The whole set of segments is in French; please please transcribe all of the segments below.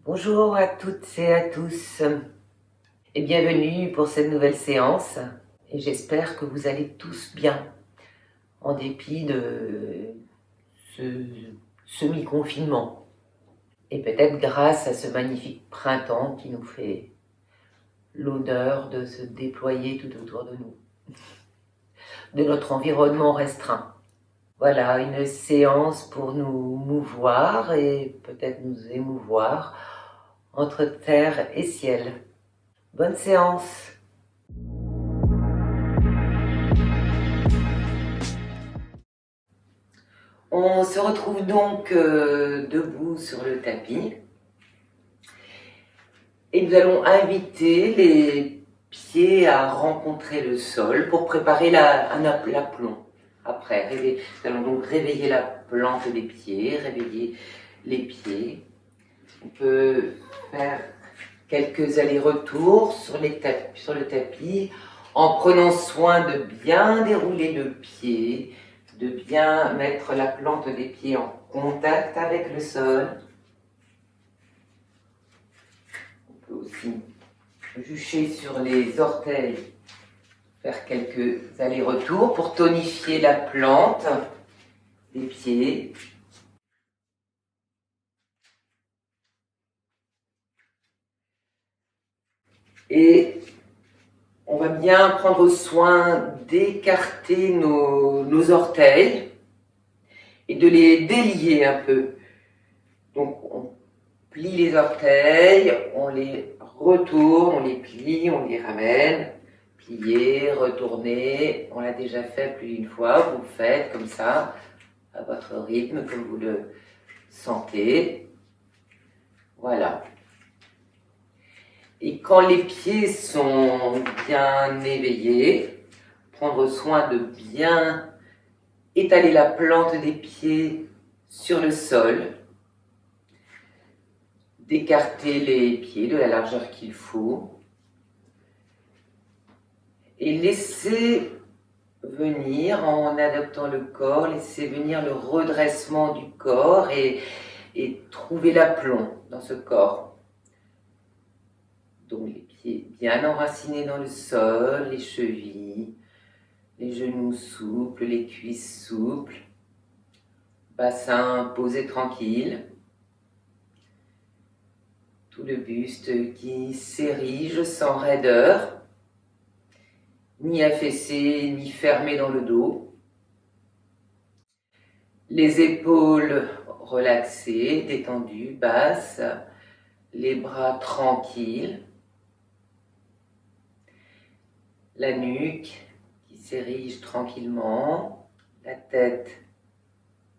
Bonjour à toutes et à tous et bienvenue pour cette nouvelle séance et j'espère que vous allez tous bien en dépit de ce semi-confinement et peut-être grâce à ce magnifique printemps qui nous fait l'honneur de se déployer tout autour de nous, de notre environnement restreint. Voilà, une séance pour nous mouvoir et peut-être nous émouvoir entre terre et ciel. Bonne séance! On se retrouve donc debout sur le tapis et nous allons inviter les pieds à rencontrer le sol pour préparer l'aplomb. Après, nous allons donc réveiller la plante des pieds, réveiller les pieds. On peut faire quelques allers-retours sur le tapis en prenant soin de bien dérouler le pied, de bien mettre la plante des pieds en contact avec le sol. On peut aussi jucher sur les orteils, faire quelques allers-retours pour tonifier la plante des pieds. Et on va bien prendre soin d'écarter nos orteils et de les délier un peu. Donc on plie les orteils, on les retourne, on les plie, on les ramène, plier, retourner. On l'a déjà fait plus d'une fois, vous le faites comme ça, à votre rythme, comme vous le sentez. Voilà. Et quand les pieds sont bien éveillés, prendre soin de bien étaler la plante des pieds sur le sol, d'écarter les pieds de la largeur qu'il faut et laisser venir, en adaptant le corps, laisser venir le redressement du corps et trouver l'aplomb dans ce corps. Donc les pieds bien enracinés dans le sol, les chevilles, les genoux souples, les cuisses souples, bassin posé tranquille, tout le buste qui s'érige sans raideur, ni affaissé, ni fermé dans le dos. Les épaules relaxées, détendues, basses, les bras tranquilles, la nuque qui s'érige tranquillement, la tête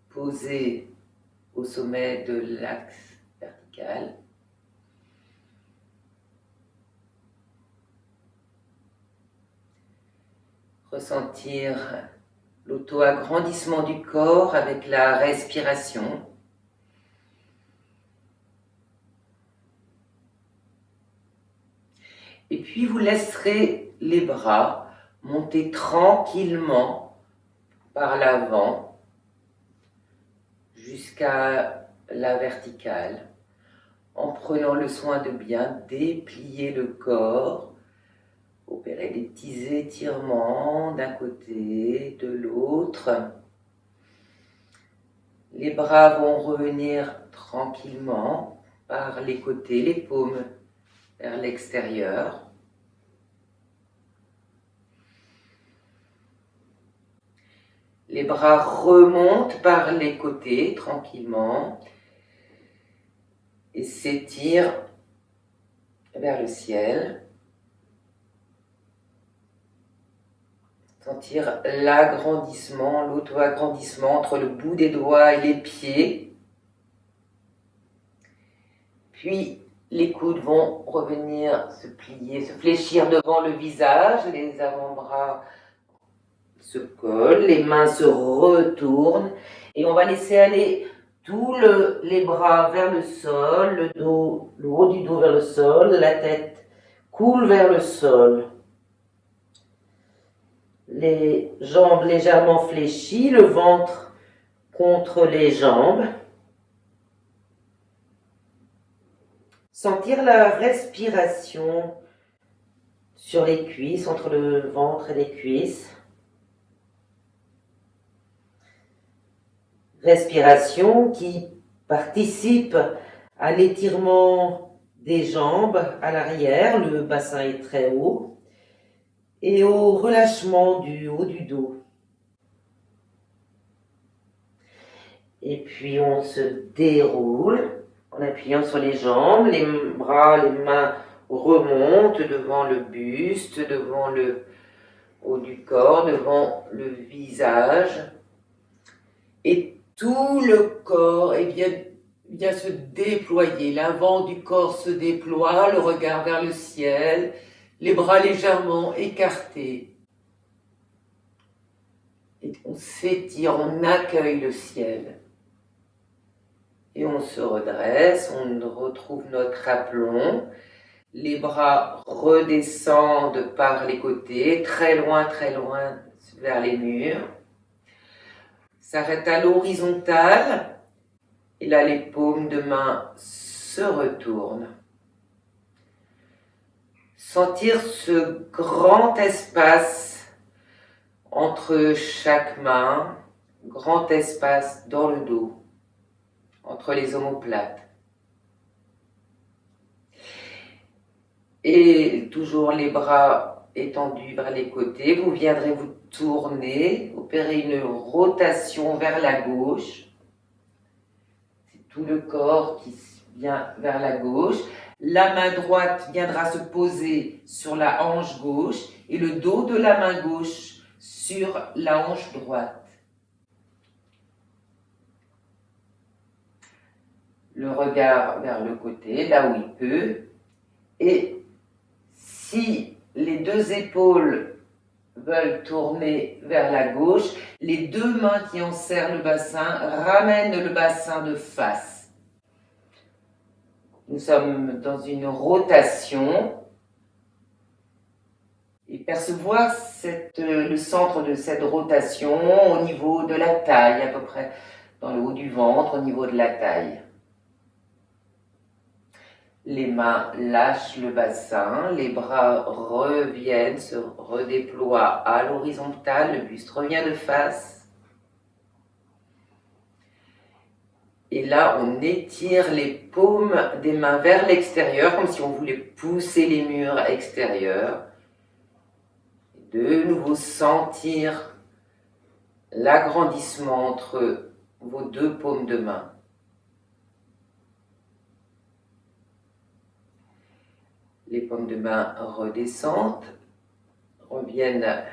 posée au sommet de l'axe vertical. Ressentir l'auto-agrandissement du corps avec la respiration. Et puis vous laisserez les bras monter tranquillement par l'avant jusqu'à la verticale, en prenant le soin de bien déplier le corps, opérer des petits étirements d'un côté, de l'autre. Les bras vont revenir tranquillement par les côtés, les paumes vers l'extérieur. Les bras remontent par les côtés tranquillement et s'étirent vers le ciel. Sentir l'agrandissement, l'auto-agrandissement entre le bout des doigts et les pieds. Puis les coudes vont revenir se plier, se fléchir devant le visage, les avant-bras se collent, les mains se retournent et on va laisser aller tous les bras vers le sol, le haut du dos vers le sol, la tête coule vers le sol. Les jambes légèrement fléchies, le ventre contre les jambes. Sentir la respiration sur les cuisses, entre le ventre et les cuisses. Respiration qui participe à l'étirement des jambes à l'arrière, le bassin est très haut, et au relâchement du haut du dos. Et puis on se déroule en appuyant sur les jambes, les bras, les mains remontent devant le buste, devant le haut du corps, devant le visage. Et tout le corps vient se déployer. L'avant du corps se déploie, le regard vers le ciel, les bras légèrement écartés. Et on s'étire, on accueille le ciel. Et on se redresse, on retrouve notre aplomb. Les bras redescendent par les côtés, très loin vers les murs. S'arrête à l'horizontale. Et là, les paumes de main se retournent. Sentir ce grand espace entre chaque main, grand espace dans le dos, entre les omoplates. Et toujours les bras étendus vers les côtés, vous viendrez vous tourner, opérer une rotation vers la gauche. C'est tout le corps qui vient vers la gauche. La main droite viendra se poser sur la hanche gauche et le dos de la main gauche sur la hanche droite. Le regard vers le côté, là où il peut. Et si les deux épaules veulent tourner vers la gauche, les deux mains qui enserrent le bassin ramènent le bassin de face. Nous sommes dans une rotation et percevoir le centre de cette rotation au niveau de la taille, à peu près dans le haut du ventre, au niveau de la taille. Les mains lâchent le bassin, les bras reviennent, se redéploient à l'horizontale, le buste revient de face. Et là, on étire les paumes des mains vers l'extérieur, comme si on voulait pousser les murs extérieurs. De nouveau sentir l'agrandissement entre vos deux paumes de main. Les paumes de main redescendent, reviennent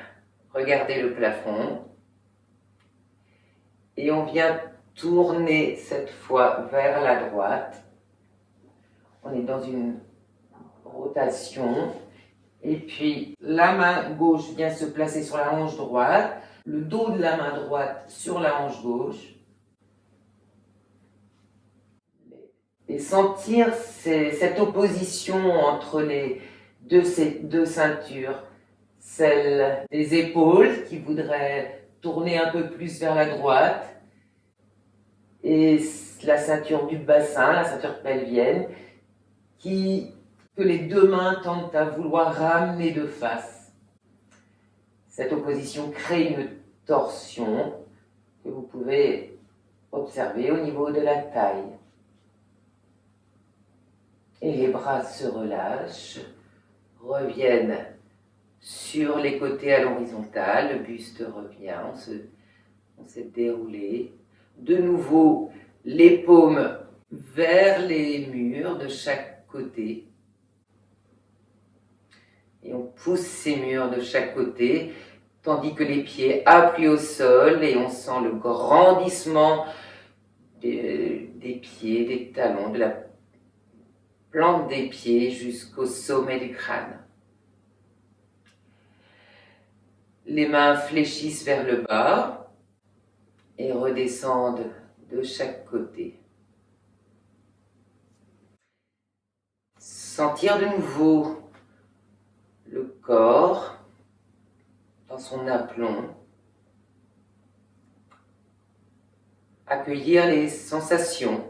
regarder le plafond. Et on vient tourner cette fois vers la droite. On est dans une rotation. Et puis la main gauche vient se placer sur la hanche droite, le dos de la main droite sur la hanche gauche. Et sentir cette opposition entre ces deux ceintures. Celle des épaules qui voudraient tourner un peu plus vers la droite. Et la ceinture du bassin, la ceinture pelvienne, que les deux mains tentent à vouloir ramener de face. Cette opposition crée une torsion que vous pouvez observer au niveau de la taille. Et les bras se relâchent, reviennent sur les côtés à l'horizontale, le buste revient, on s'est déroulé. De nouveau, les paumes vers les murs de chaque côté. Et on pousse ces murs de chaque côté, tandis que les pieds appuient au sol et on sent le grandissement des pieds, des talons, de la plante des pieds jusqu'au sommet du crâne. Les mains fléchissent vers le bas et redescendent de chaque côté. Sentir de nouveau le corps dans son aplomb. Accueillir les sensations.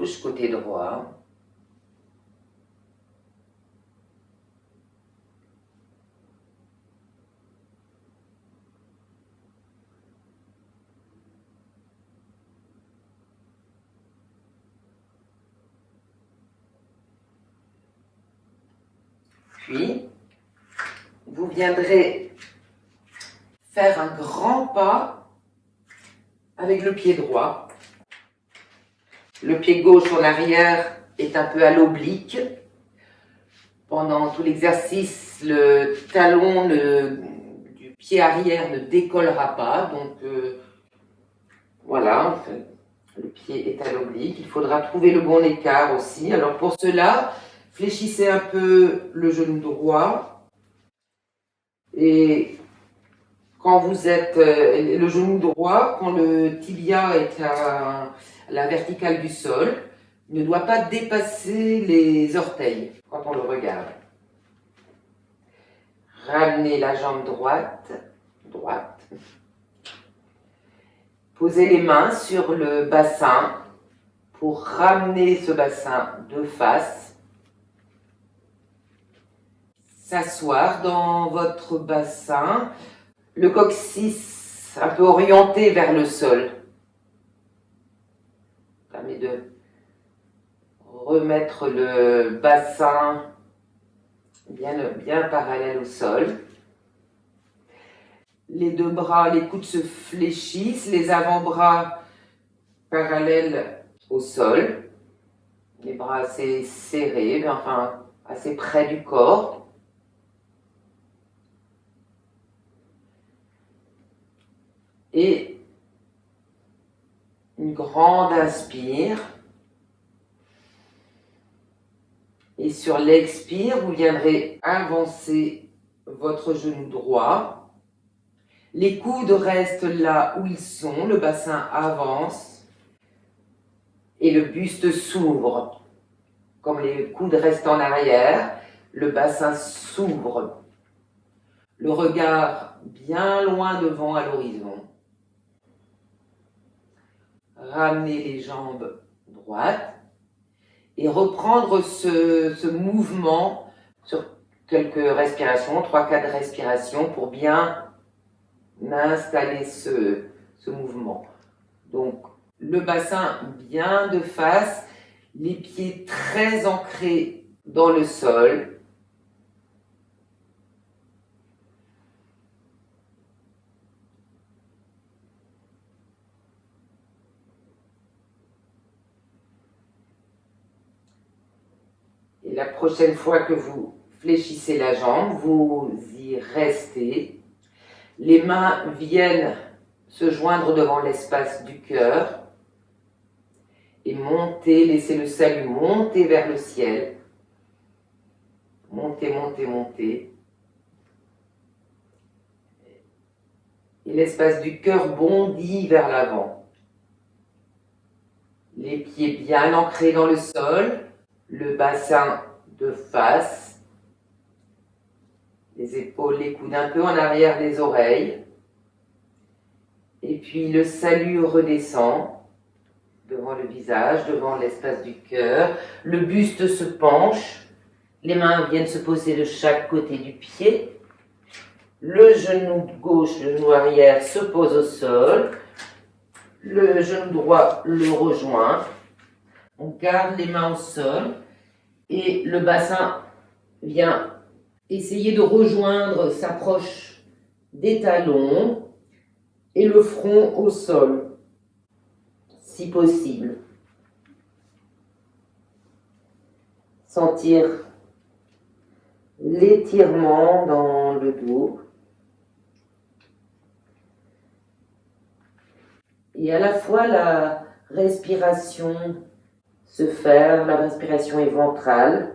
gauche, côté droit. Puis, vous viendrez faire un grand pas avec le pied droit. Le pied gauche en arrière est un peu à l'oblique. Pendant tout l'exercice, le talon du pied arrière ne décollera pas. Donc voilà, le pied est à l'oblique. Il faudra trouver le bon écart aussi. Alors pour cela, fléchissez un peu le genou droit. Et quand vous êtes le genou droit, quand le tibia est à la verticale du sol, ne doit pas dépasser les orteils quand on le regarde. Ramenez la jambe droite. Posez les mains sur le bassin pour ramener ce bassin de face. S'asseoir dans votre bassin, le coccyx un peu orienté vers le sol. Permet de remettre le bassin bien parallèle au sol. Les deux bras, les coudes se fléchissent, les avant-bras parallèles au sol. Les bras assez serrés, enfin assez près du corps. Et une grande inspire. Et sur l'expire, vous viendrez avancer votre genou droit. Les coudes restent là où ils sont, le bassin avance et le buste s'ouvre. Comme les coudes restent en arrière, le bassin s'ouvre. Le regard bien loin devant à l'horizon. Ramenez les jambes droites et reprendre ce mouvement sur quelques respirations, 3-4 respirations pour bien installer ce mouvement. Donc le bassin bien de face, les pieds très ancrés dans le sol. Et la prochaine fois que vous fléchissez la jambe, vous y restez. Les mains viennent se joindre devant l'espace du cœur et monter, laissez le salut monter vers le ciel. Montez, montez, montez. Et l'espace du cœur bondit vers l'avant. Les pieds bien ancrés dans le sol, le bassin de face, les épaules, les coudes un peu en arrière des oreilles. Et puis le salut redescend devant le visage, devant l'espace du cœur. Le buste se penche, les mains viennent se poser de chaque côté du pied. Le genou gauche, le genou arrière se pose au sol. Le genou droit le rejoint. On garde les mains au sol et le bassin vient essayer de rejoindre, s'approche des talons et le front au sol, si possible. Sentir l'étirement dans le dos. Et à la fois la respiration se faire, la respiration est ventrale,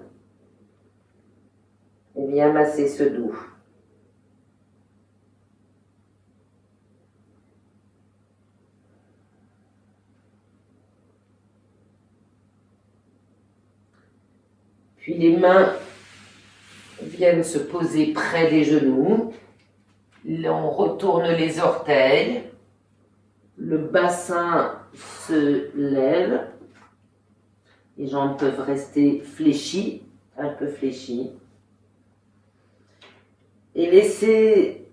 et bien masser ce dos. Puis les mains viennent se poser près des genoux. On retourne les orteils. Le bassin se lève. Les jambes peuvent rester fléchies, un peu fléchies. Et laissez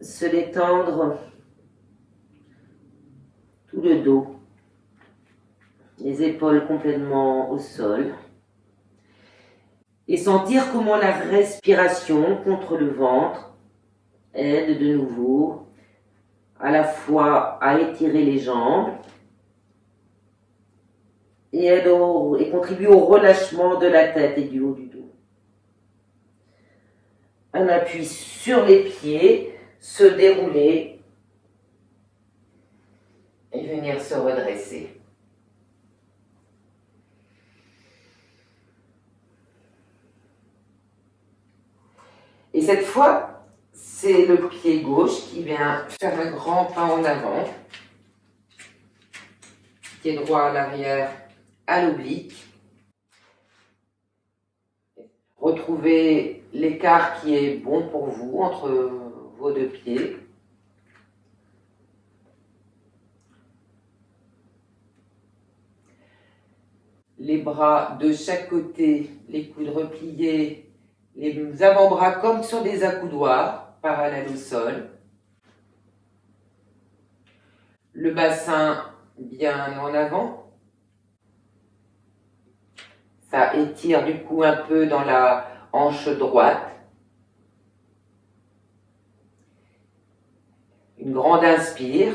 se détendre tout le dos, les épaules complètement au sol. Et sentir comment la respiration contre le ventre aide de nouveau à la fois à étirer les jambes et contribue au relâchement de la tête et du haut du dos. Un appui sur les pieds, se dérouler et venir se redresser. Et cette fois, c'est le pied gauche qui vient faire un grand pas en avant. Pied droit à l'arrière, à l'oblique. Retrouvez l'écart qui est bon pour vous entre vos deux pieds. Les bras de chaque côté, les coudes repliés, les avant-bras comme sur des accoudoirs, parallèles au sol. Le bassin bien en avant. Ça étire du coup un peu dans la hanche droite. Une grande inspire.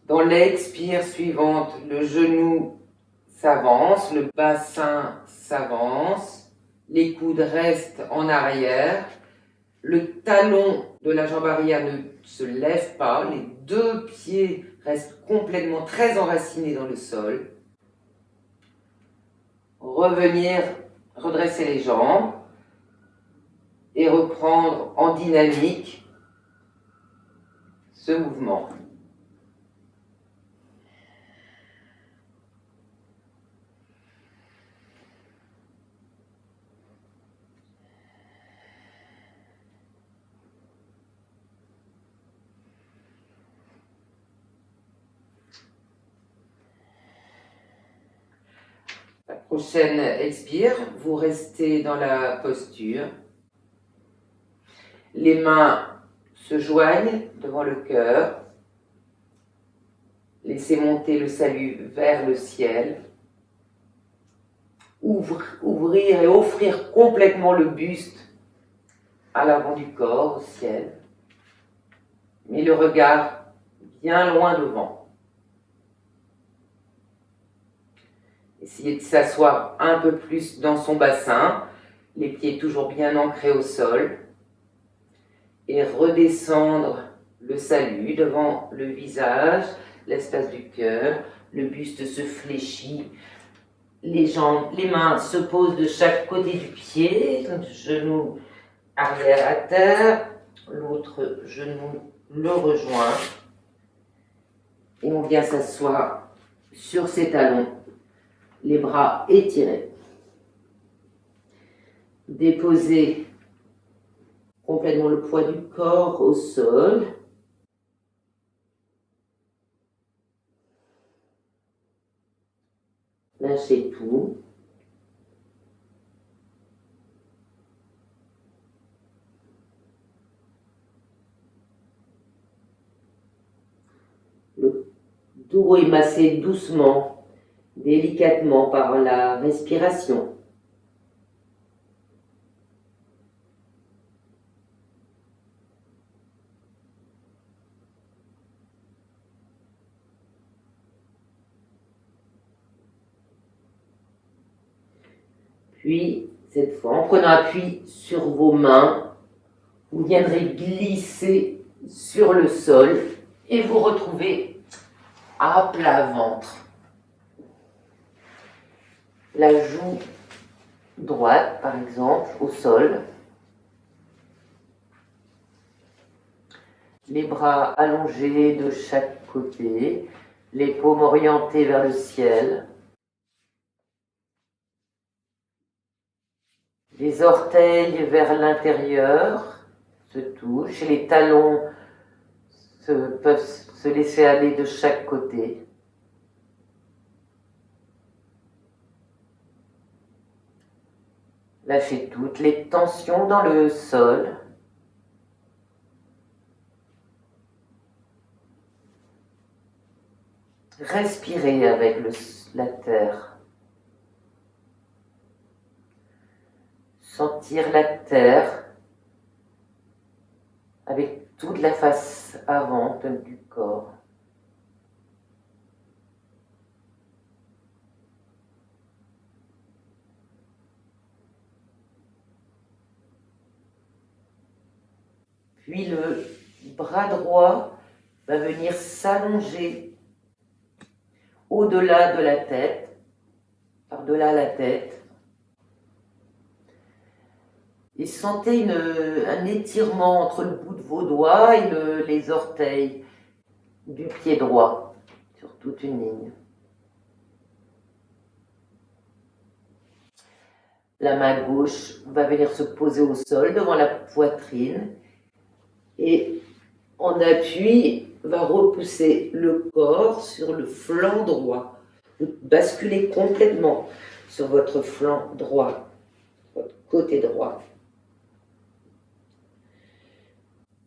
Dans l'expire suivante, le genou s'avance, le bassin s'avance, les coudes restent en arrière, le talon de la jambe arrière ne se lève pas, les deux pieds restent complètement très enracinés dans le sol. Revenir, redresser les jambes et reprendre en dynamique ce mouvement. La prochaine expire, vous restez dans la posture. Les mains se joignent devant le cœur. Laissez monter le salut vers le ciel. Ouvrir et offrir complètement le buste à l'avant du corps, au ciel. Mais le regard bien loin devant. Essayez de s'asseoir un peu plus dans son bassin, les pieds toujours bien ancrés au sol, et redescendre le salut devant le visage, l'espace du cœur, le buste se fléchit, les mains se posent de chaque côté du pied, genou arrière à terre, l'autre genou le rejoint, et on vient s'asseoir sur ses talons. Les bras étirés. Déposez complètement le poids du corps au sol. Lâchez tout. Le dos est massé doucement, délicatement par la respiration. Puis, cette fois, en prenant appui sur vos mains, vous viendrez glisser sur le sol et vous retrouvez à plat ventre. La joue droite, par exemple, au sol. Les bras allongés de chaque côté, les paumes orientées vers le ciel. Les orteils vers l'intérieur se touchent, les talons peuvent se laisser aller de chaque côté. Lâchez toutes les tensions dans le sol. Respirez avec la terre. Sentir la terre avec toute la face avant du corps. Puis le bras droit va venir s'allonger au-delà de la tête, par-delà la tête. Et sentez un étirement entre le bout de vos doigts et les orteils du pied droit sur toute une ligne. La main gauche va venir se poser au sol devant la poitrine et en appui va repousser le corps sur le flanc droit. Vous basculez complètement sur votre flanc droit, votre côté droit.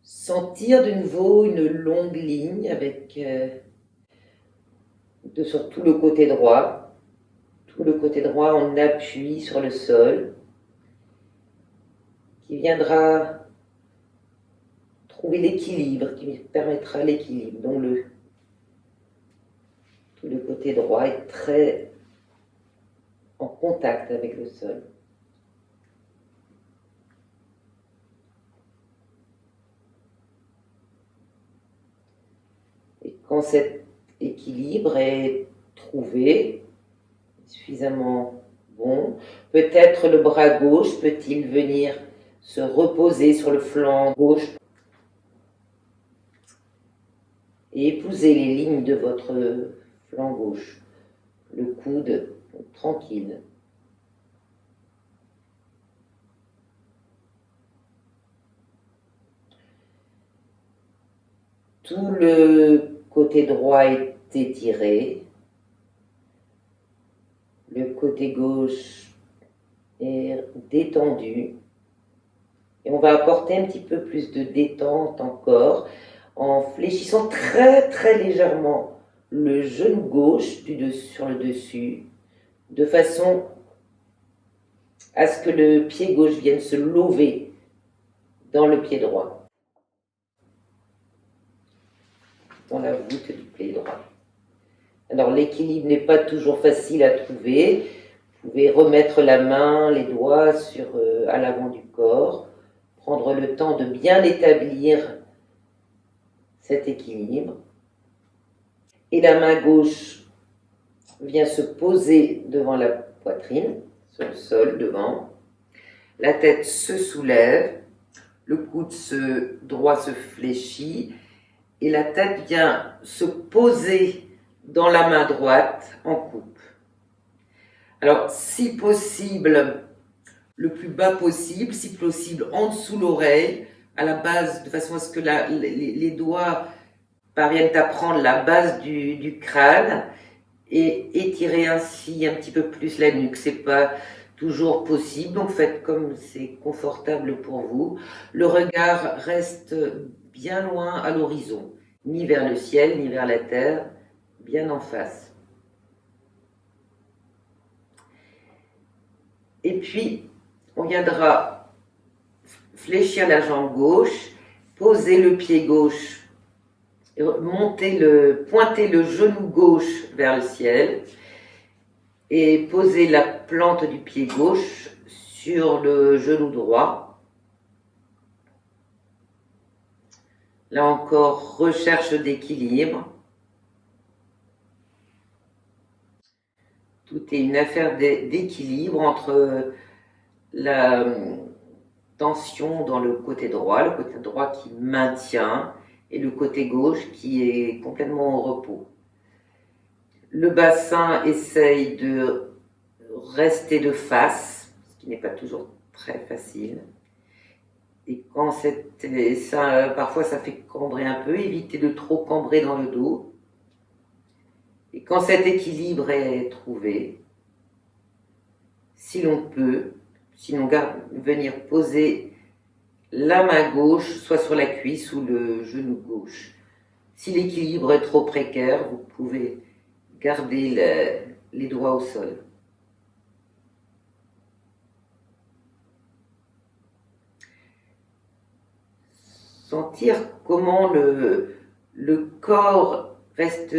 Sentir de nouveau une longue ligne avec sur tout le côté droit. Tout le côté droit en appui sur le sol, qui viendra trouver l'équilibre, qui permettra l'équilibre. Donc tout le côté droit est très en contact avec le sol. Et quand cet équilibre est trouvé, suffisamment bon, peut-être le bras gauche peut-il venir se reposer sur le flanc gauche et épouser les lignes de votre flanc gauche, le coude tranquille. Tout le côté droit est étiré, le côté gauche est détendu et on va apporter un petit peu plus de détente encore en fléchissant très très légèrement le genou gauche sur le dessus, de façon à ce que le pied gauche vienne se lever dans le pied droit, dans la voûte du pied droit. Alors l'équilibre n'est pas toujours facile à trouver. Vous pouvez remettre la main, les doigts à l'avant du corps, prendre le temps de bien établir cet équilibre. Et la main gauche vient se poser devant la poitrine, sur le sol devant. La tête se soulève, le coude droit se fléchit et la tête vient se poser dans la main droite en coupe. Alors, si possible, le plus bas possible, si possible en dessous l'oreille, à la base, de façon à ce que les doigts parviennent à prendre la base du crâne et étirer ainsi un petit peu plus la nuque. C'est pas toujours possible, donc faites comme c'est confortable pour vous. Le regard reste bien loin à l'horizon, ni vers le ciel, ni vers la terre, bien en face. Et puis, on viendra fléchir la jambe gauche, poser le pied gauche, pointer le genou gauche vers le ciel et poser la plante du pied gauche sur le genou droit. Là encore, recherche d'équilibre. Tout est une affaire d'équilibre entre la tension dans le côté droit qui maintient, et le côté gauche qui est complètement au repos. Le bassin essaye de rester de face, ce qui n'est pas toujours très facile. Et quand parfois ça fait cambrer un peu, évitez de trop cambrer dans le dos. Et quand cet équilibre est trouvé, si l'on peut, sinon venir poser la main gauche soit sur la cuisse ou le genou gauche. Si l'équilibre est trop précaire, vous pouvez garder les doigts au sol. Sentir comment le corps reste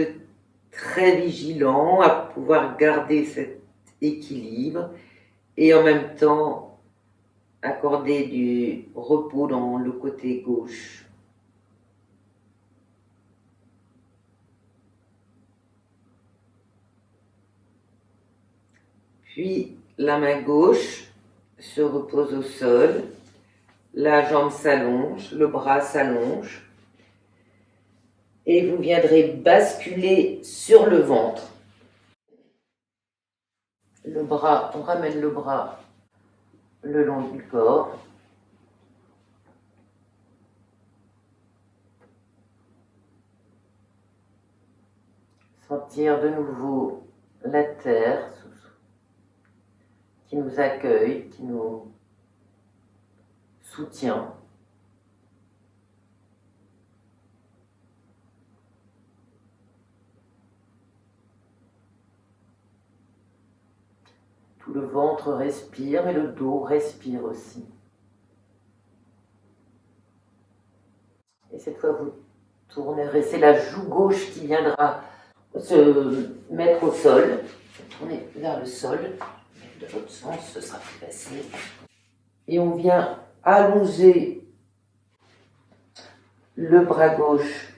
très vigilant à pouvoir garder cet équilibre et en même temps accorder du repos dans le côté gauche. Puis la main gauche se repose au sol, la jambe s'allonge, le bras s'allonge et vous viendrez basculer sur le ventre. On ramène le bras le long du corps. Sentir de nouveau la terre qui nous accueille, qui nous soutient. Tout le ventre respire et le dos respire aussi. Et cette fois, vous tournerez, c'est la joue gauche qui viendra se mettre au sol. Tournez vers le sol, de l'autre sens, ce sera plus facile. Et on vient allonger le bras gauche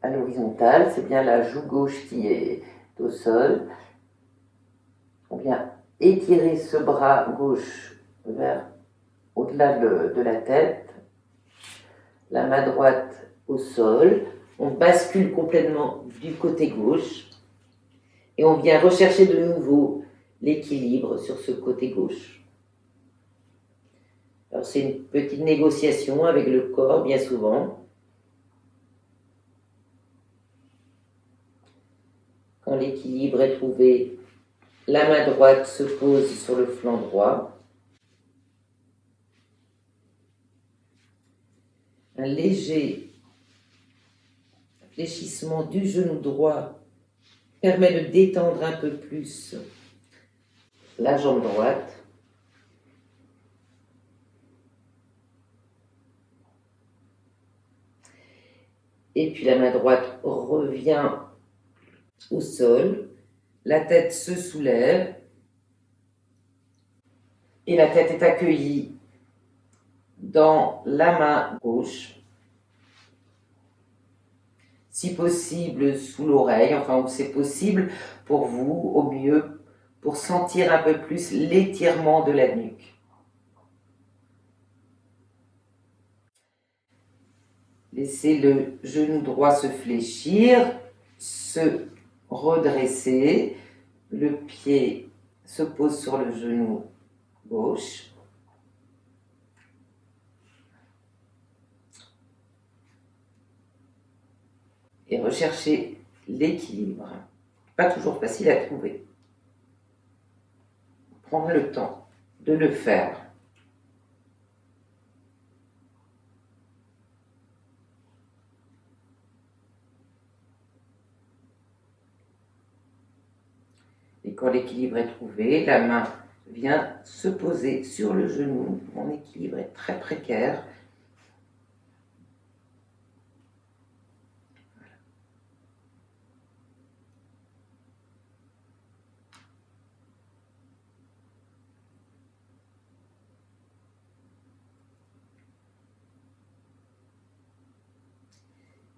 à l'horizontale, c'est bien la joue gauche qui est au sol. On vient étirer ce bras gauche vers au-delà de la tête, la main droite au sol, on bascule complètement du côté gauche et on vient rechercher de nouveau l'équilibre sur ce côté gauche. Alors c'est une petite négociation avec le corps bien souvent. Quand l'équilibre est trouvé, la main droite se pose sur le flanc droit. Un léger fléchissement du genou droit permet de détendre un peu plus la jambe droite. Et puis la main droite revient au sol, la tête se soulève et la tête est accueillie dans la main gauche, si possible sous l'oreille, enfin où c'est possible pour vous, au mieux, pour sentir un peu plus l'étirement de la nuque. Laissez le genou droit se fléchir, se redresser, le pied se pose sur le genou gauche. Et rechercher l'équilibre. Pas toujours facile à trouver. Prendre le temps de le faire. Et quand l'équilibre est trouvé, la main vient se poser sur le genou. Mon équilibre est très précaire.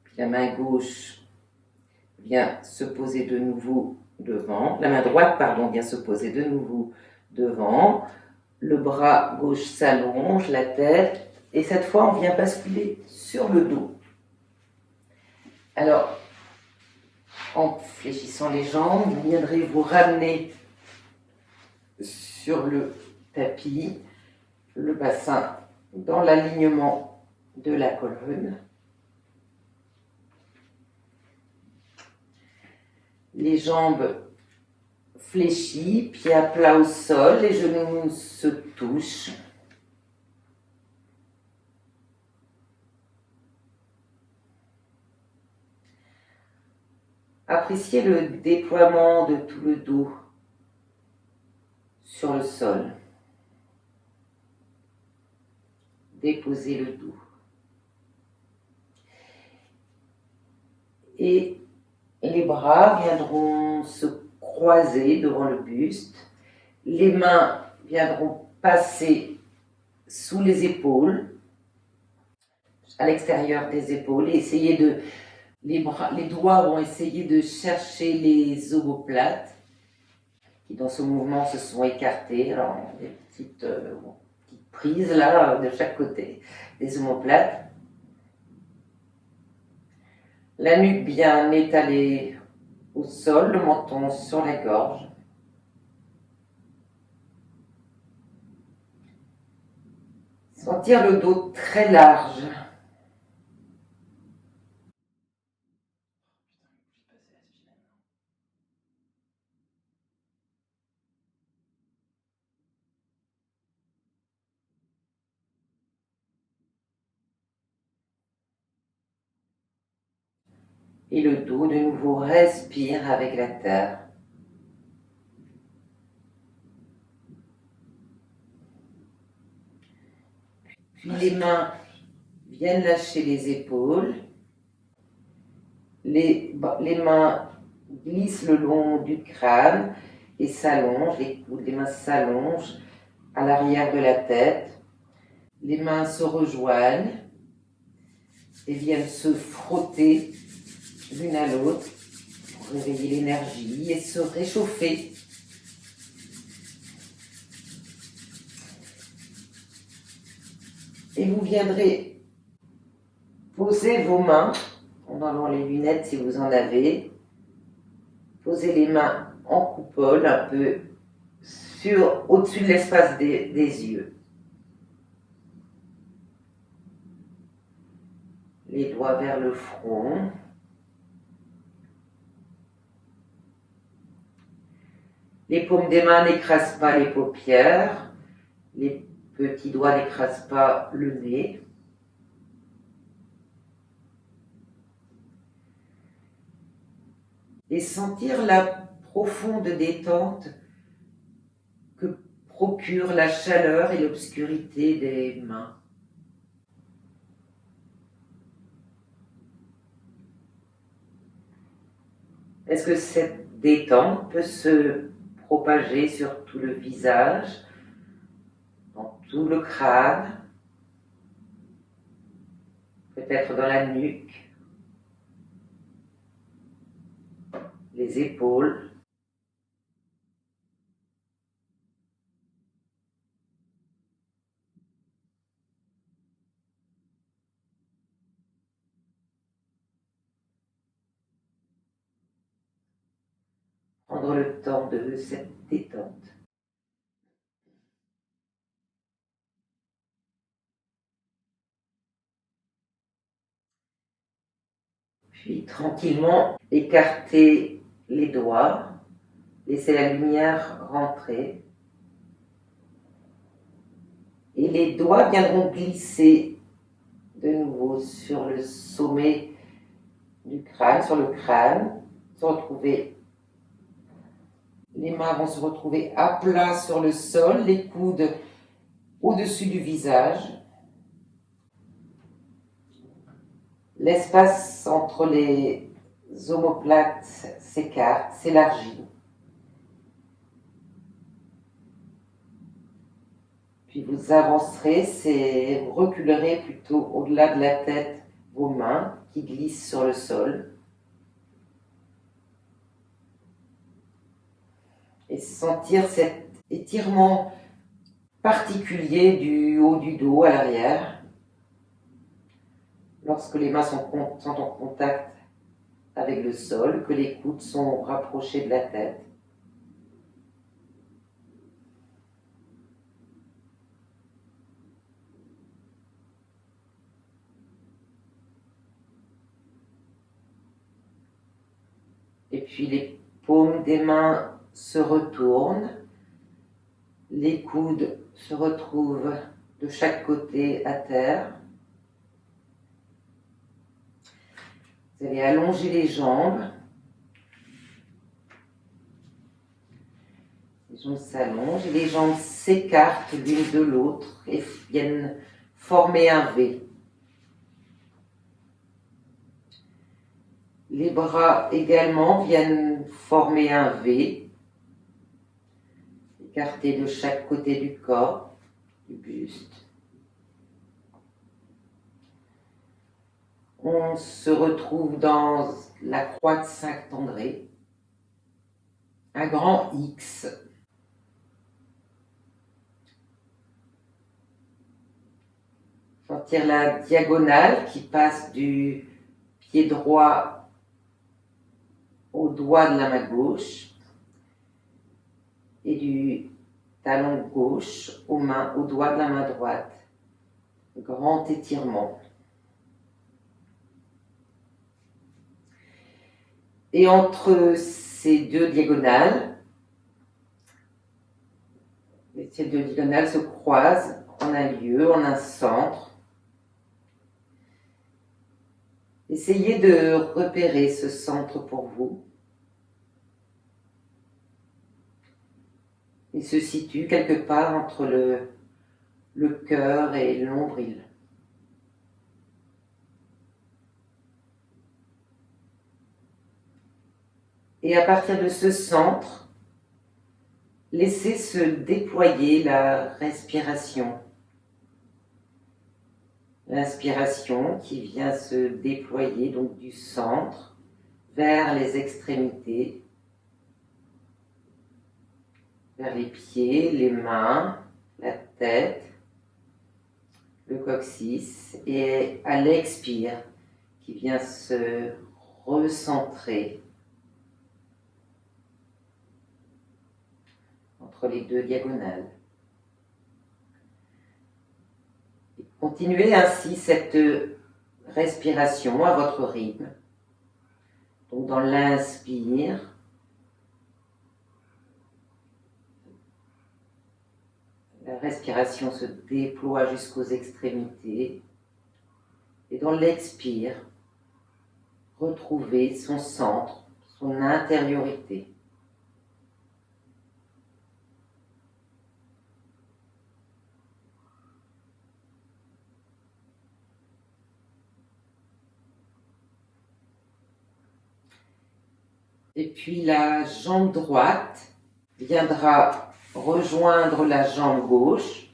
Puis la main gauche vient se poser de nouveau devant. La main droite, vient se poser de nouveau devant. Le bras gauche s'allonge, la tête, et cette fois on vient basculer sur le dos. Alors, en fléchissant les jambes, vous viendrez vous ramener sur le tapis, le bassin dans l'alignement de la colonne. Les jambes fléchis, pieds à plat au sol, les genoux se touchent. Appréciez le déploiement de tout le dos sur le sol. Déposez le dos. Et les bras viendront se croiser devant le buste. Les mains viendront passer sous les épaules, à l'extérieur des épaules. Et les doigts vont essayer de chercher les omoplates qui, dans ce mouvement, se sont écartés. Alors, des petites prises là, de chaque côté, des omoplates. La nuque bien étalée au sol, le menton sur la gorge. Sentir le dos très large. Et le dos, de nouveau, respire avec la terre. Puis les mains viennent lâcher les épaules. Les mains glissent le long du crâne et s'allongent. Les mains s'allongent à l'arrière de la tête. Les mains se rejoignent et viennent se frotter l'une à l'autre pour réveiller l'énergie et se réchauffer. Et vous viendrez poser vos mains, en enlevant les lunettes si vous en avez, posez les mains en coupole un peu au-dessus de l'espace des yeux. Les doigts vers le front. Les paumes des mains n'écrasent pas les paupières. Les petits doigts n'écrasent pas le nez. Et sentir la profonde détente que procure la chaleur et l'obscurité des mains. Est-ce que cette détente peut se propager sur tout le visage, dans tout le crâne, peut-être dans la nuque, les épaules? Prendre le temps de cette détente. Puis tranquillement, écarter les doigts, laisser la lumière rentrer. Et les doigts viendront glisser de nouveau sur le sommet du crâne, sur le crâne, se retrouver. Les mains vont se retrouver à plat sur le sol, les coudes au-dessus du visage. L'espace entre les omoplates s'écarte, s'élargit. Puis vous avancerez, vous reculerez plutôt au-delà de la tête vos mains qui glissent sur le sol. Et sentir cet étirement particulier du haut du dos à l'arrière. Lorsque les mains sont en contact avec le sol, que les coudes sont rapprochés de la tête. Et puis les paumes des mains se retourne, les coudes se retrouvent de chaque côté à terre. Vous allez allonger les jambes. Les jambes s'allongent et les jambes s'écartent l'une de l'autre et viennent former un V. Les bras également viennent former un V, écartés de chaque côté du corps, du buste. On se retrouve dans la croix de Saint-André, un grand X. Sentir la diagonale qui passe du pied droit au doigt de la main gauche et du talon gauche au doigt de la main droite. Grand étirement. Et entre ces deux diagonales, ces deux diagonales se croisent en un lieu, en un centre. Essayez de repérer ce centre pour vous. Il se situe quelque part entre le cœur et le nombril. Et à partir de ce centre, laissez se déployer la respiration. L'inspiration qui vient se déployer donc du centre vers les extrémités, vers les pieds, les mains, la tête, le coccyx, et à l'expire qui vient se recentrer entre les deux diagonales. Et continuez ainsi cette respiration à votre rythme. Donc dans l'inspire, la respiration se déploie jusqu'aux extrémités. Et dans l'expire, retrouvez son centre, son intériorité. Et puis la jambe droite viendra rejoindre la jambe gauche.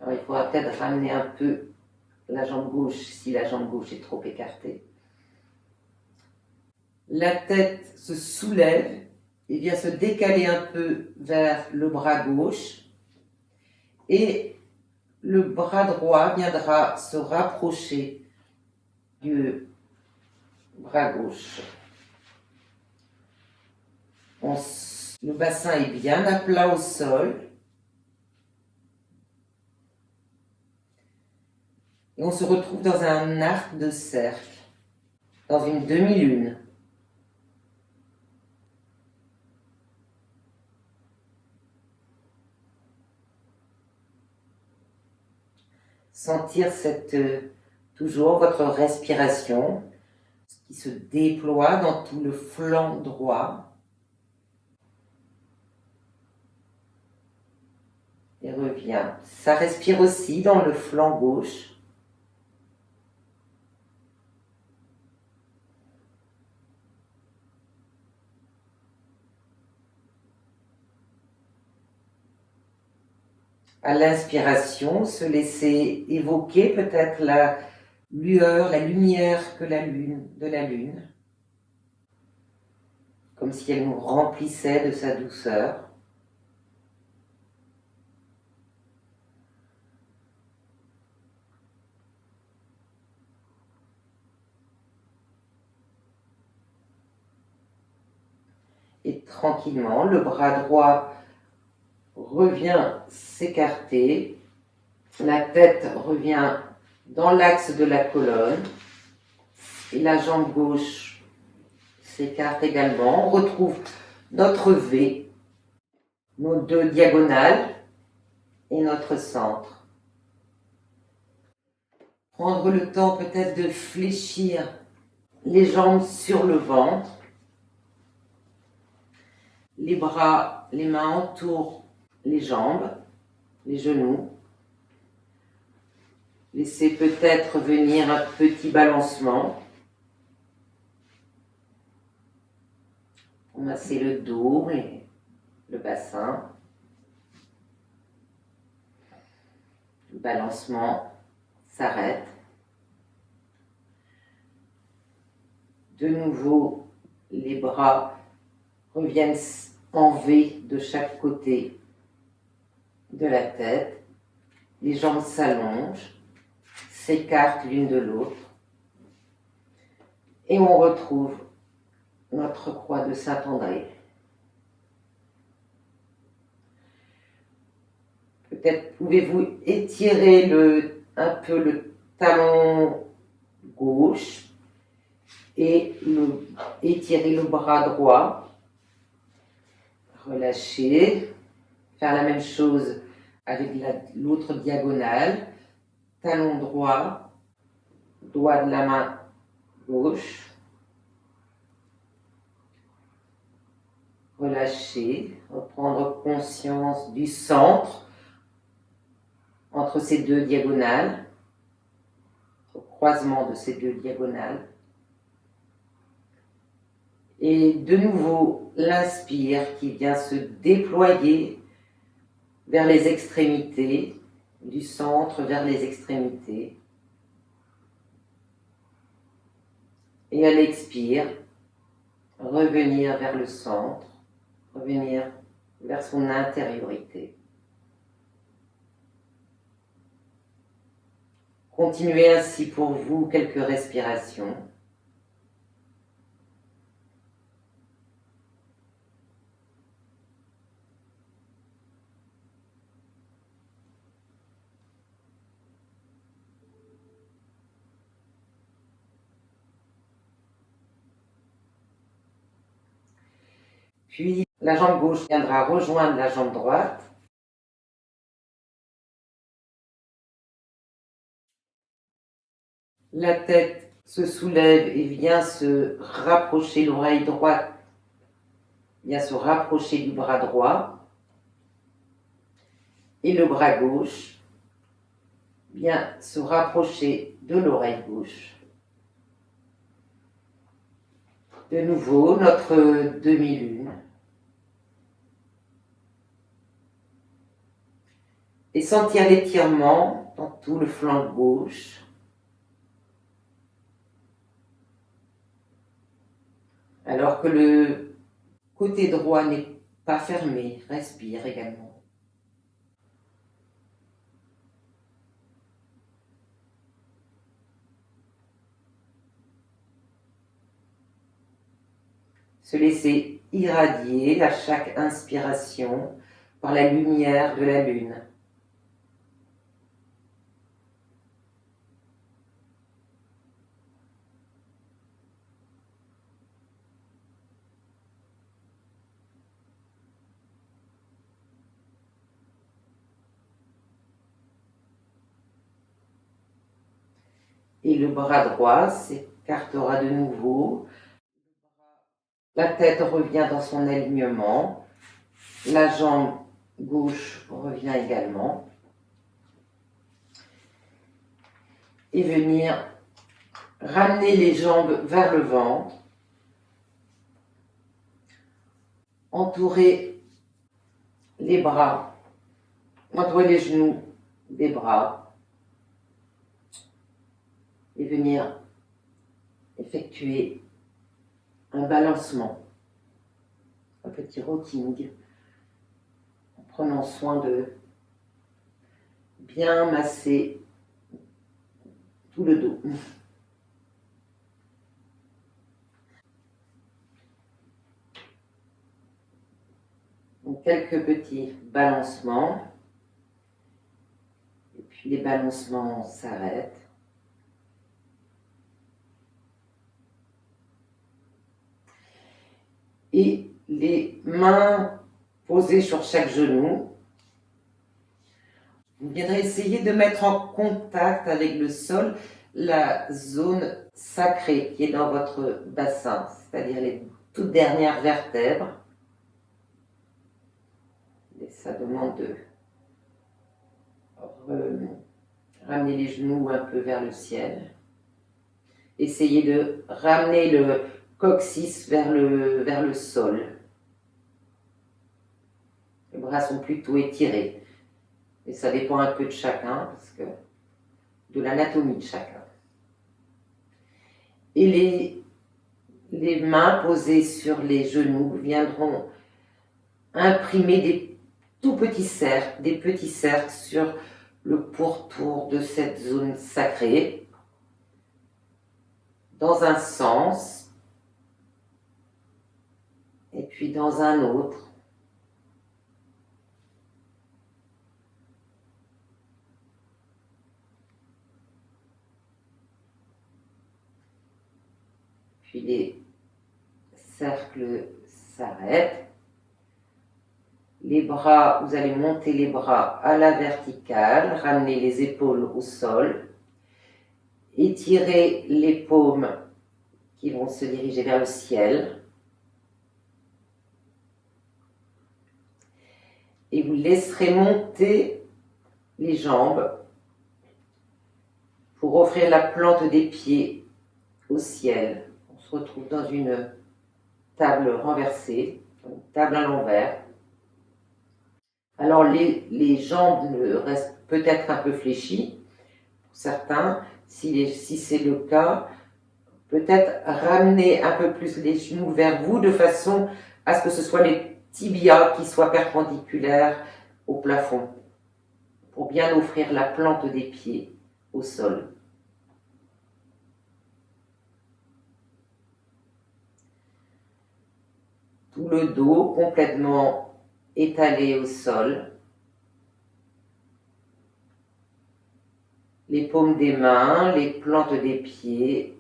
Alors il faudra peut-être ramener un peu la jambe gauche si la jambe gauche est trop écartée. La tête se soulève et vient se décaler un peu vers le bras gauche. Et le bras droit viendra se rapprocher du bras gauche. Le bassin est bien à plat au sol. Et on se retrouve dans un arc de cercle, dans une demi-lune. Sentir toujours votre respiration qui se déploie dans tout le flanc droit. Et revient. Ça respire aussi dans le flanc gauche. À l'inspiration, se laisser évoquer peut-être la lueur, la lumière de la lune, comme si elle nous remplissait de sa douceur. Et tranquillement, le bras droit revient s'écarter, la tête revient dans l'axe de la colonne et la jambe gauche s'écarte également. On retrouve notre V, nos deux diagonales et notre centre. Prendre le temps peut-être de fléchir les jambes sur le ventre. Les bras, les mains entourent les jambes, les genoux. Laissez peut-être venir un petit balancement. Pour masser le dos et le bassin. Le balancement s'arrête. De nouveau, les bras reviennent en V de chaque côté de la tête. Les jambes s'allongent, s'écartent l'une de l'autre. Et on retrouve notre croix de Saint-André. Peut-être pouvez-vous étirer un peu le talon gauche et étirer le bras droit. Relâcher. Faire la même chose avec l'autre diagonale. Talon droit, doigt de la main gauche. Relâcher, reprendre conscience du centre entre ces deux diagonales, au croisement de ces deux diagonales. Et de nouveau, l'inspire qui vient se déployer vers les extrémités, du centre vers les extrémités. Et à l'expire, revenir vers le centre, revenir vers son intériorité. Continuez ainsi pour vous quelques respirations. Puis la jambe gauche viendra rejoindre la jambe droite. La tête se soulève et vient se rapprocher, l'oreille droite vient se rapprocher du bras droit. Et le bras gauche vient se rapprocher de l'oreille gauche. De nouveau, notre demi-lune. Et sentir l'étirement dans tout le flanc gauche. Alors que le côté droit n'est pas fermé, respire également. Se laisser irradier à chaque inspiration par la lumière de la lune. Et le bras droit s'écartera de nouveau. La tête revient dans son alignement. La jambe gauche revient également. Et venir ramener les jambes vers le ventre. Entourer les bras, entourer les genoux des bras. Et venir effectuer un balancement, un petit rocking, en prenant soin de bien masser tout le dos. Donc quelques petits balancements, et puis les balancements s'arrêtent. Et les mains posées sur chaque genou. Vous viendrez essayer de mettre en contact avec le sol la zone sacrée qui est dans votre bassin, c'est-à-dire les toutes dernières vertèbres. Et ça demande de ramener les genoux un peu vers le ciel. Essayez de ramener le coccyx vers le sol. Les bras sont plutôt étirés. Et ça dépend un peu de chacun, parce que de l'anatomie de chacun. Et les mains posées sur les genoux viendront imprimer des tout petits cercles sur le pourtour de cette zone sacrée, dans un sens, et puis dans un autre. Puis les cercles s'arrêtent. Les bras, vous allez monter les bras à la verticale, ramener les épaules au sol, étirer les paumes qui vont se diriger vers le ciel. Et vous laisserez monter les jambes pour offrir la plante des pieds au ciel. On se retrouve dans une table renversée, une table à l'envers. Alors les jambes restent peut-être un peu fléchies, pour certains. Si c'est le cas, peut-être ramener un peu plus les genoux vers vous de façon à ce que ce soit les tibias qui soient perpendiculaires au plafond, pour bien offrir la plante des pieds au sol. Tout le dos complètement étalé au sol. Les paumes des mains, les plantes des pieds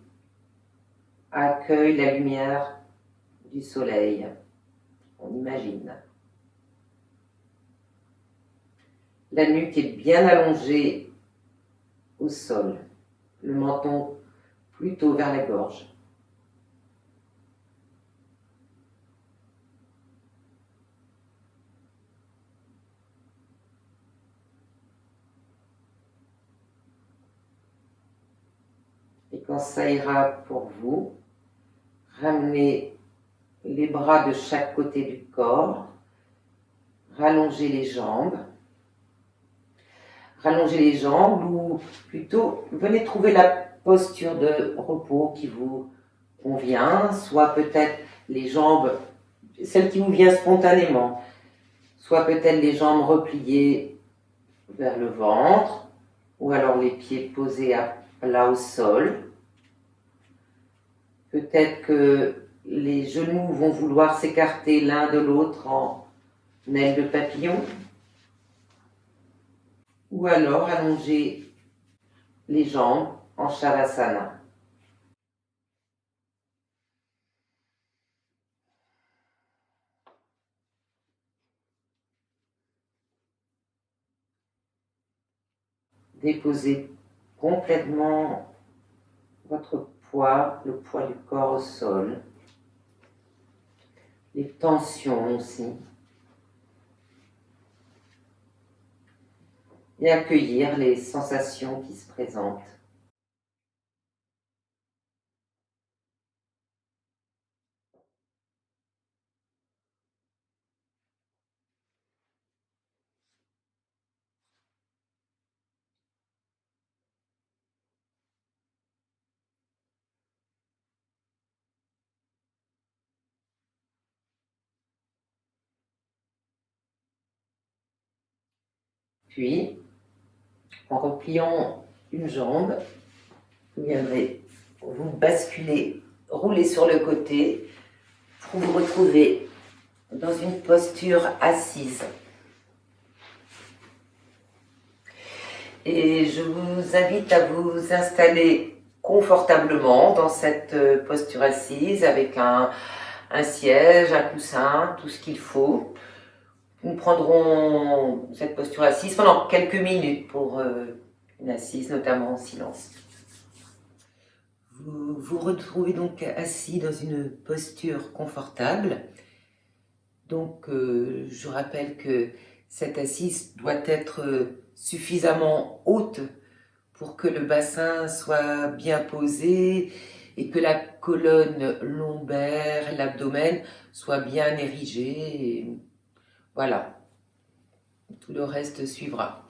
accueillent la lumière du soleil. On imagine. La nuque est bien allongée au sol, le menton plutôt vers la gorge. Et quand ça ira pour vous, ramenez les bras de chaque côté du corps, rallongez les jambes. Rallongez les jambes ou plutôt venez trouver la posture de repos qui vous convient, soit peut-être les jambes, celle qui vous vient spontanément, soit peut-être les jambes repliées vers le ventre, ou alors les pieds posés là au sol. Peut-être que les genoux vont vouloir s'écarter l'un de l'autre en aile de papillon. Ou alors allonger les jambes en Shavasana. Déposez complètement votre poids, le poids du corps au sol, les tensions aussi, et accueillir les sensations qui se présentent. Puis, en repliant une jambe, vous viendrez vous basculer, rouler sur le côté pour vous retrouver dans une posture assise. Et je vous invite à vous installer confortablement dans cette posture assise avec un un siège, un coussin, tout ce qu'il faut. Nous prendrons cette posture assise pendant quelques minutes pour une assise, notamment en silence. Vous vous retrouvez donc assis dans une posture confortable. Donc, je rappelle que cette assise doit être suffisamment haute pour que le bassin soit bien posé et que la colonne lombaire, l'abdomen soient bien érigés. Et voilà, tout le reste suivra.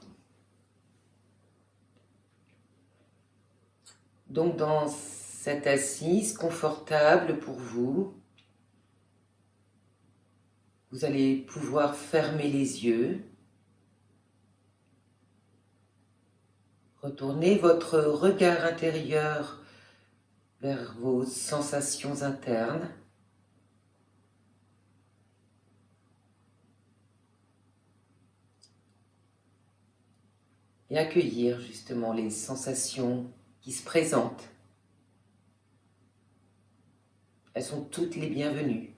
Donc, dans cette assise confortable pour vous, vous allez pouvoir fermer les yeux, retourner votre regard intérieur vers vos sensations internes et accueillir justement les sensations qui se présentent. Elles sont toutes les bienvenues.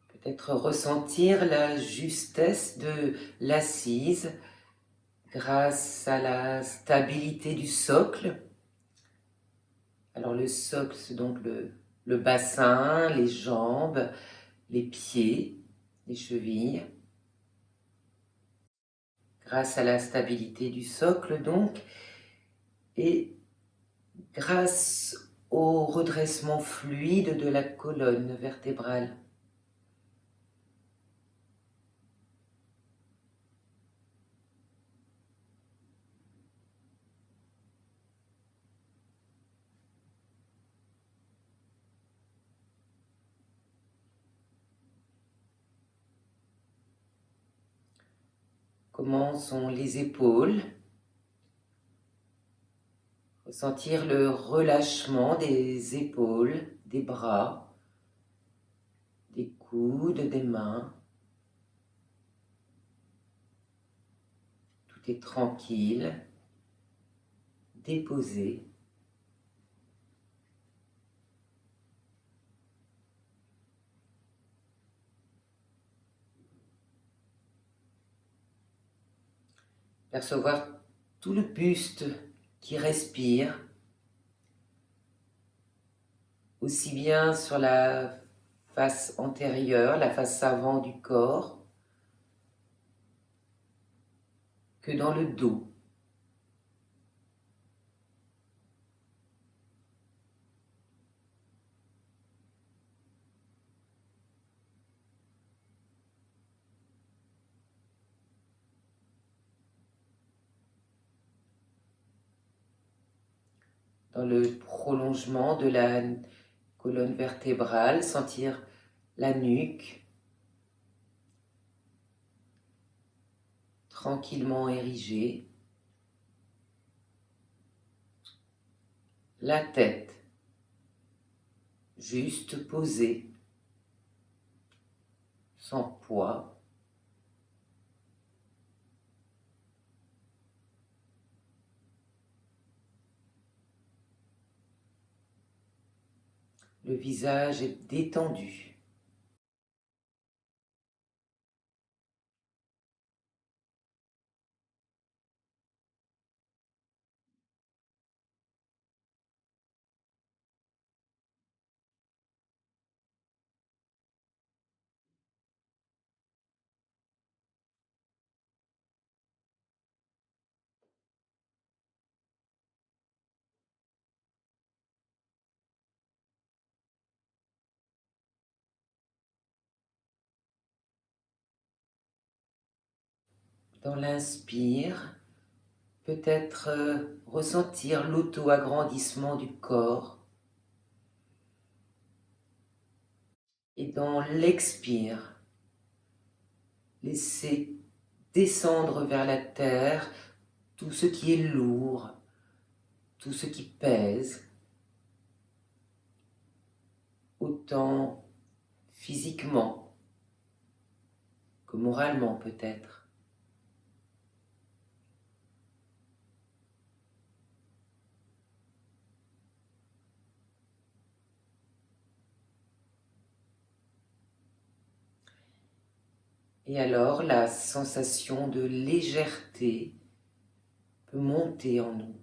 Peut-être ressentir la justesse de l'assise grâce à la stabilité du socle. Alors le socle, c'est donc le bassin, les jambes, les pieds, les chevilles. Grâce à la stabilité du socle donc, et grâce au redressement fluide de la colonne vertébrale. Comment sont les épaules? Ressentir le relâchement des épaules, des bras, des coudes, des mains. Tout est tranquille, déposé. Percevoir tout le buste qui respire, aussi bien sur la face antérieure, la face avant du corps, que dans le dos. Dans le prolongement de la colonne vertébrale, sentir la nuque tranquillement érigée, la tête juste posée, sans poids. Le visage est détendu. Dans l'inspire, peut-être ressentir l'auto-agrandissement du corps. Et dans l'expire, laisser descendre vers la terre tout ce qui est lourd, tout ce qui pèse, autant physiquement que moralement peut-être. Et alors la sensation de légèreté peut monter en nous.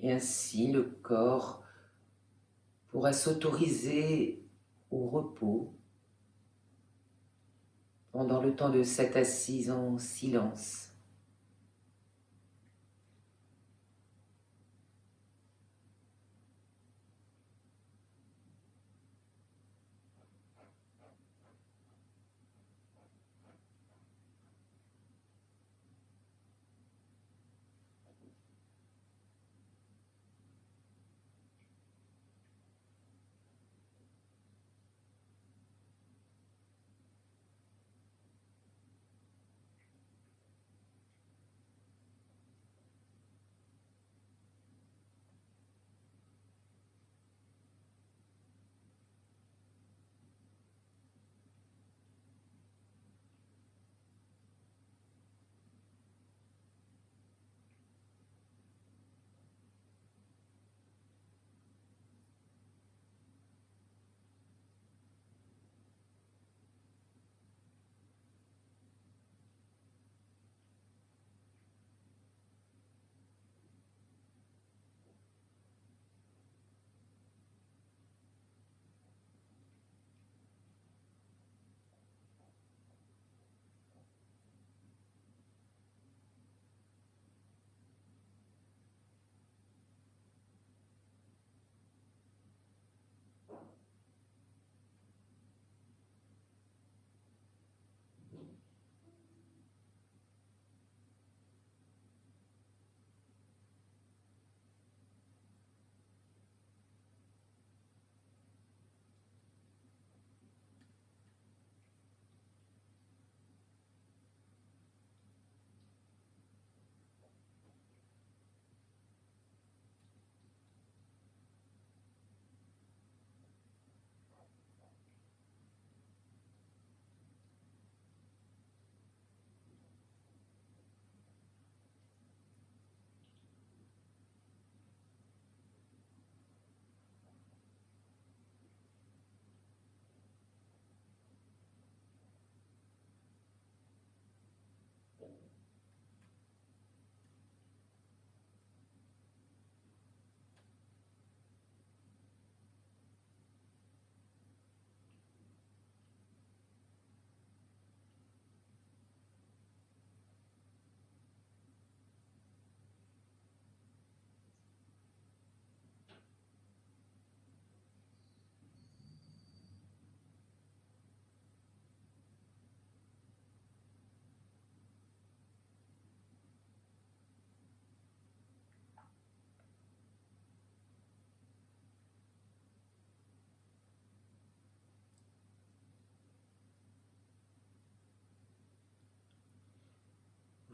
Et ainsi le corps pourra s'autoriser au repos pendant le temps de cette assise en silence.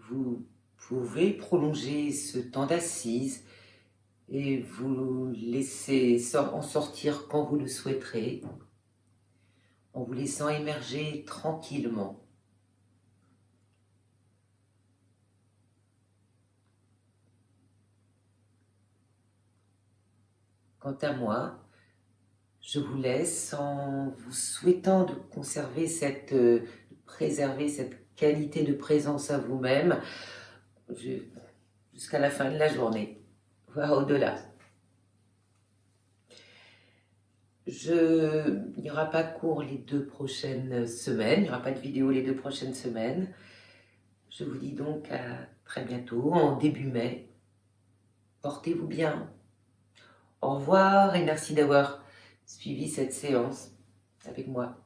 Vous pouvez prolonger ce temps d'assise et vous laisser en sortir quand vous le souhaiterez, en vous laissant émerger tranquillement. Quant à moi, je vous laisse en vous souhaitant de conserver de préserver cette qualité de présence à vous-même jusqu'à la fin de la journée, voire au-delà. Il n'y aura pas de cours les 2 prochaines semaines, il n'y aura pas de vidéo les 2 prochaines semaines. Je vous dis donc à très bientôt, en début mai. Portez-vous bien. Au revoir et merci d'avoir suivi cette séance avec moi.